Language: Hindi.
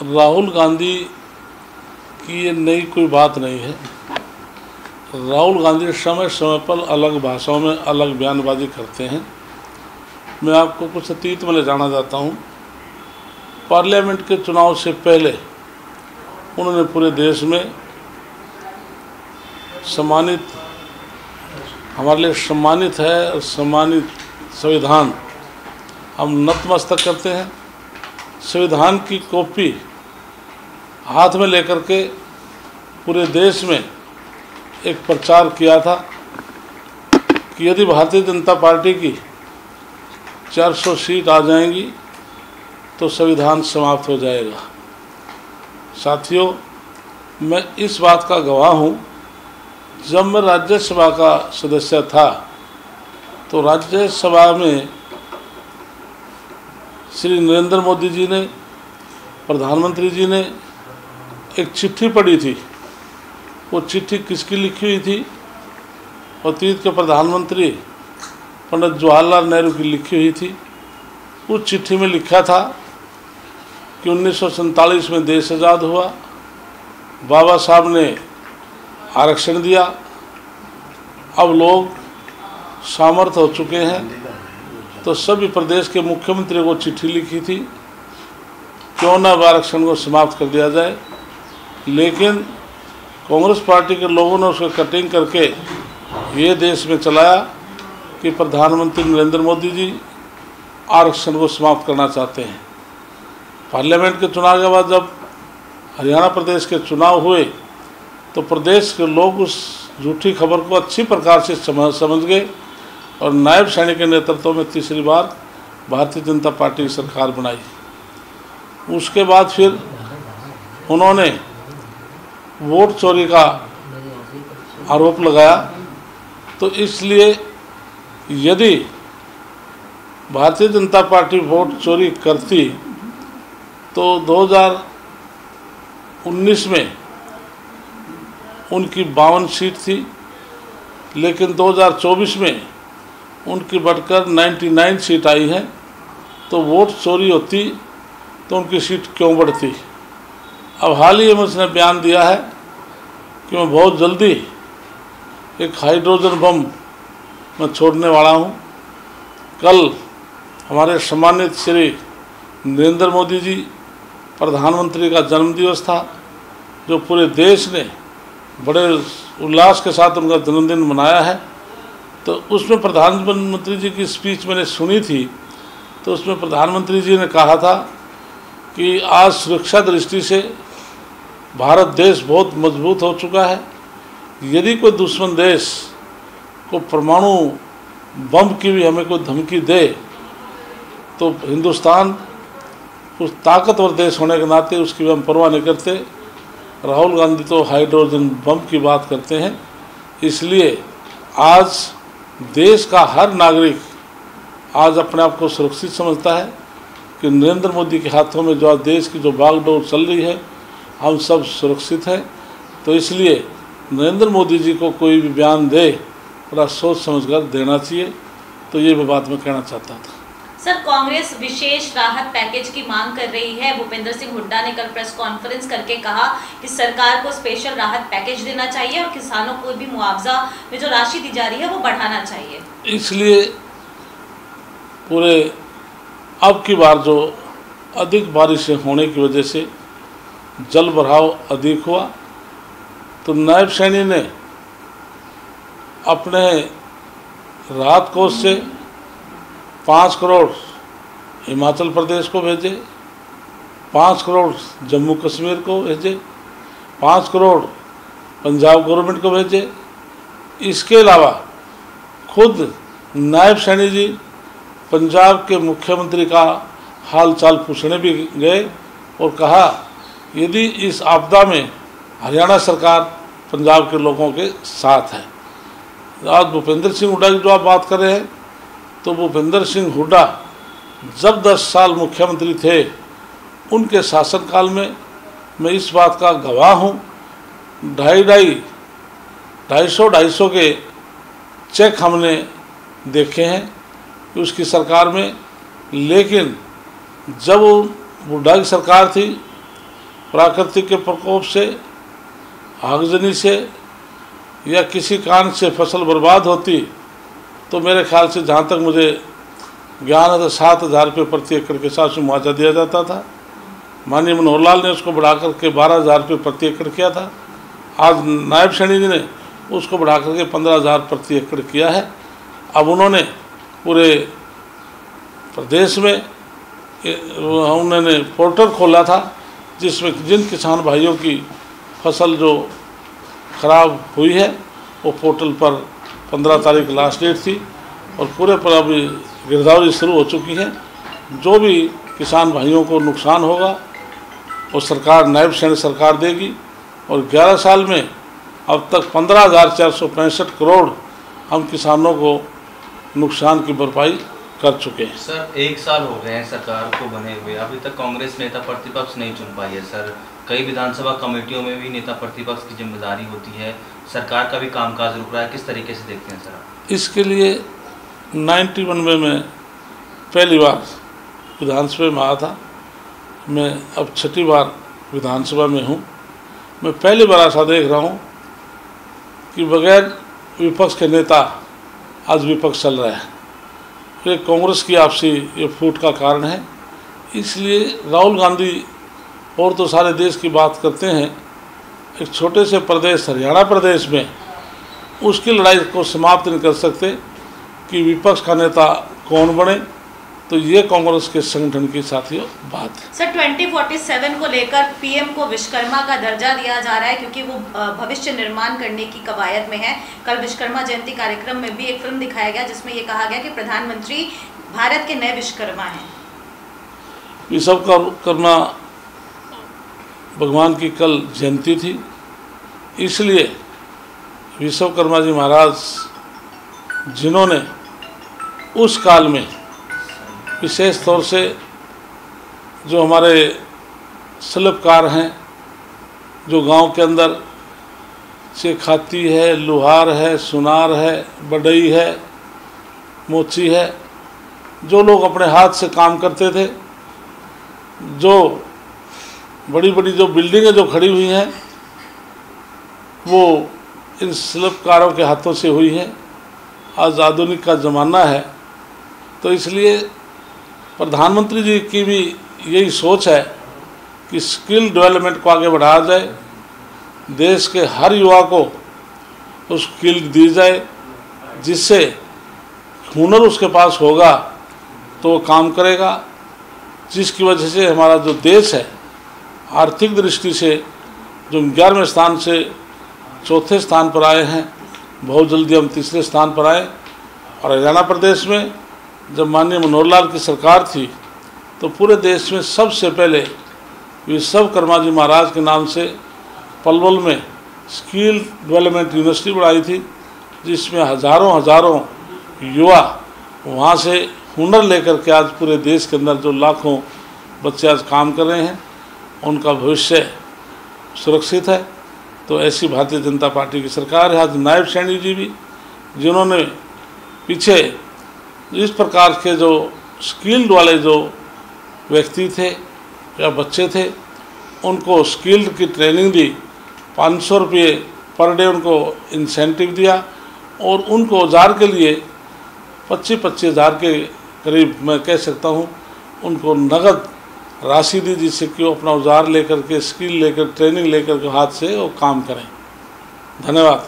राहुल गांधी की ये नई कोई बात नहीं है। राहुल गांधी समय समय पर अलग भाषाओं में अलग बयानबाजी करते हैं। मैं आपको कुछ अतीत में ले जाना चाहता हूँ। पार्लियामेंट के चुनाव से पहले उन्होंने पूरे देश में सम्मानित, हमारे लिए सम्मानित है और सम्मानित संविधान हम नतमस्तक करते हैं। संविधान की कॉपी हाथ में लेकर के पूरे देश में एक प्रचार किया था कि यदि भारतीय जनता पार्टी की 400 सीट आ जाएंगी तो संविधान समाप्त हो जाएगा। साथियों, मैं इस बात का गवाह हूँ, जब मैं राज्यसभा का सदस्य था तो राज्यसभा में श्री नरेंद्र मोदी जी ने, प्रधानमंत्री जी ने एक चिट्ठी पढ़ी थी। वो चिट्ठी किसकी लिखी हुई थी? अतीत के प्रधानमंत्री पंडित जवाहरलाल नेहरू की लिखी हुई थी। उस चिट्ठी में लिखा था कि 1947 में देश आज़ाद हुआ, बाबा साहब ने आरक्षण दिया, अब लोग सामर्थ्य हो चुके हैं, तो सभी प्रदेश के मुख्यमंत्री को चिट्ठी लिखी थी, क्यों ना आरक्षण को समाप्त कर दिया जाए। लेकिन कांग्रेस पार्टी के लोगों ने उसको कटिंग करके ये देश में चलाया कि प्रधानमंत्री नरेंद्र मोदी जी आरक्षण को समाप्त करना चाहते हैं। पार्लियामेंट के चुनाव के बाद जब हरियाणा प्रदेश के चुनाव हुए तो प्रदेश के लोग उस झूठी खबर को अच्छी प्रकार से समझ गए और नायब सैनी के नेतृत्व में तीसरी बार भारतीय जनता पार्टी की सरकार बनाई। उसके बाद फिर उन्होंने वोट चोरी का आरोप लगाया। तो इसलिए यदि भारतीय जनता पार्टी वोट चोरी करती तो 2019 में उनकी 52 सीट थी, लेकिन 2024 में उनकी बढ़कर 99 सीट आई है। तो वोट चोरी होती तो उनकी सीट क्यों बढ़ती? अब हाल ही में उसने बयान दिया है कि मैं बहुत जल्दी एक हाइड्रोजन बम मैं छोड़ने वाला हूं। कल हमारे सम्मानित श्री नरेंद्र मोदी जी प्रधानमंत्री का जन्मदिवस था, जो पूरे देश ने बड़े उल्लास के साथ उनका जन्मदिन मनाया है। तो उसमें प्रधानमंत्री जी की स्पीच मैंने सुनी थी, तो उसमें प्रधानमंत्री जी ने कहा था कि आज सुरक्षा दृष्टि से भारत देश बहुत मजबूत हो चुका है। यदि कोई दुश्मन देश को परमाणु बम की भी हमें कोई धमकी दे तो हिंदुस्तान उस ताकतवर देश होने के नाते उसकी भी हम परवाह नहीं करते। राहुल गांधी तो हाइड्रोजन बम की बात करते हैं। इसलिए आज देश का हर नागरिक आज अपने आप को सुरक्षित समझता है कि नरेंद्र मोदी के हाथों में जो आज देश की जो बागडोर चल रही है, हम सब सुरक्षित हैं। तो इसलिए नरेंद्र मोदी जी को कोई भी बयान दे थोड़ा सोच समझकर देना चाहिए। तो ये बात मैं कहना चाहता था। सर, कांग्रेस विशेष राहत पैकेज की मांग कर रही है। भूपेंद्र सिंह हुड्डा ने कल प्रेस कॉन्फ्रेंस करके कहा कि सरकार को स्पेशल राहत पैकेज देना चाहिए और किसानों को भी मुआवजा में जो राशि दी जा रही है वो बढ़ाना चाहिए। इसलिए पूरे अब की बार जो अधिक बारिशें होने की वजह से जल भराव अधिक हुआ, तो नायब सैनी ने अपने राहत कोष से 5 करोड़ हिमाचल प्रदेश को भेजे, 5 करोड़ जम्मू कश्मीर को भेजे, 5 करोड़ पंजाब गवर्नमेंट को भेजे। इसके अलावा खुद नायब सैनी जी पंजाब के मुख्यमंत्री का हाल चाल पूछने भी गए और कहा यदि इस आपदा में हरियाणा सरकार पंजाब के लोगों के साथ है। आज भूपेंद्र सिंह हुड्डा की जो आप बात कर रहे हैं, तो भूपेंद्र सिंह हुड्डा जब 10 साल मुख्यमंत्री थे, उनके शासनकाल में मैं इस बात का गवाह हूँ, 250 के चेक हमने देखे हैं कि उसकी सरकार में। लेकिन जब हुड्डा की सरकार थी प्राकृतिक के प्रकोप से, आगजनी से या किसी कारण से फसल बर्बाद होती तो मेरे ख्याल से जहाँ तक मुझे ज्ञान है 7,000 रुपये प्रति एकड़ के हिसाब से मुआवजा दिया जाता था। माननीय मनोहर लाल ने उसको बढ़ा करके 12,000 रुपये प्रति एकड़ किया था। आज नायब सैनी जी ने उसको बढ़ा करके 15,000 प्रति एकड़ किया है। अब उन्होंने पूरे प्रदेश में उन्होंने पोर्टल खोला था जिसमें जिन किसान भाइयों की फसल जो ख़राब हुई है वो पोर्टल पर 15 तारीख लास्ट डेट थी और पूरे पर अभी गिरदावरी शुरू हो चुकी है। जो भी किसान भाइयों को नुकसान होगा वो सरकार, नायब सैनी सरकार देगी और 11 साल में अब तक 15,465 करोड़ हम किसानों को नुकसान की भरपाई कर चुके हैं। सर 1 साल हो गए हैं सरकार को बने हुए, अभी तक कांग्रेस नेता प्रतिपक्ष नहीं चुन पाई है। सर कई विधानसभा कमेटियों में भी नेता प्रतिपक्ष की जिम्मेदारी होती है, सरकार का भी कामकाज रुक रहा है, किस तरीके से देखते हैं सर? इसके लिए 91 में पहली बार विधानसभा में आया था। मैं अब 6ठी बार विधानसभा में हूँ। मैं पहली बार ऐसा देख रहा हूँ कि बगैर विपक्ष के नेता आज विपक्ष चल रहा है। ये कांग्रेस की आपसी ये फूट का कारण है। इसलिए राहुल गांधी और तो सारे देश की बात करते हैं, एक छोटे से प्रदेश हरियाणा प्रदेश में उसकी लड़ाई को समाप्त नहीं कर सकते कि विपक्ष का नेता कौन बने। तो ये कांग्रेस के संगठन की साथियों बात है। सर 2047 को लेकर पीएम को विश्वकर्मा का दर्जा दिया जा रहा है क्योंकि वो भविष्य निर्माण करने की कवायद में है। कल विश्वकर्मा जयंती कार्यक्रम में भी एक फिल्म दिखाया गया जिसमें ये कहा गया कि प्रधानमंत्री भारत के नए विश्वकर्मा हैं। विश्वकर्मा भगवान की कल जयंती थी, इसलिए विश्वकर्मा जी महाराज जिन्होंने उस काल में विशेष तौर से जो हमारे शिल्पकार हैं, जो गांव के अंदर से खाती है, लुहार है, सुनार है, बढ़ई है, मोची है, जो लोग अपने हाथ से काम करते थे, जो बड़ी बड़ी जो बिल्डिंगें जो खड़ी हुई हैं वो इन शिल्पकारों के हाथों से हुई है। आज आधुनिक का ज़माना है तो इसलिए प्रधानमंत्री जी की भी यही सोच है कि स्किल डेवलपमेंट को आगे बढ़ाया जाए, देश के हर युवा को उस स्किल दी जाए जिससे हुनर उसके पास होगा तो वो काम करेगा, जिसकी वजह से हमारा जो देश है आर्थिक दृष्टि से जो 11वें स्थान से 4थे स्थान पर आए हैं, बहुत जल्दी हम 3रे स्थान पर आए। और हरियाणा प्रदेश में जब माननीय मनोहर लाल की सरकार थी तो पूरे देश में सबसे पहले विश्वकर्मा जी महाराज के नाम से पलवल में स्किल डेवलपमेंट यूनिवर्सिटी बनाई थी, जिसमें हज़ारों युवा वहाँ से हुनर लेकर के आज पूरे देश के अंदर जो लाखों बच्चे आज काम कर रहे हैं उनका भविष्य सुरक्षित है। तो ऐसी भारतीय जनता पार्टी की सरकार है। आज नायब सैनी जी भी जिन्होंने पीछे इस प्रकार के जो स्किल्ड वाले जो व्यक्ति थे या बच्चे थे उनको स्किल्ड की ट्रेनिंग दी, 500 रुपये पर डे उनको इंसेंटिव दिया और उनको औजार के लिए 25-25 हज़ार के करीब मैं कह सकता हूँ उनको नगद राशि दी, जिससे कि वो अपना औजार लेकर के स्किल लेकर ट्रेनिंग लेकर के हाथ से वो काम करें। धन्यवाद।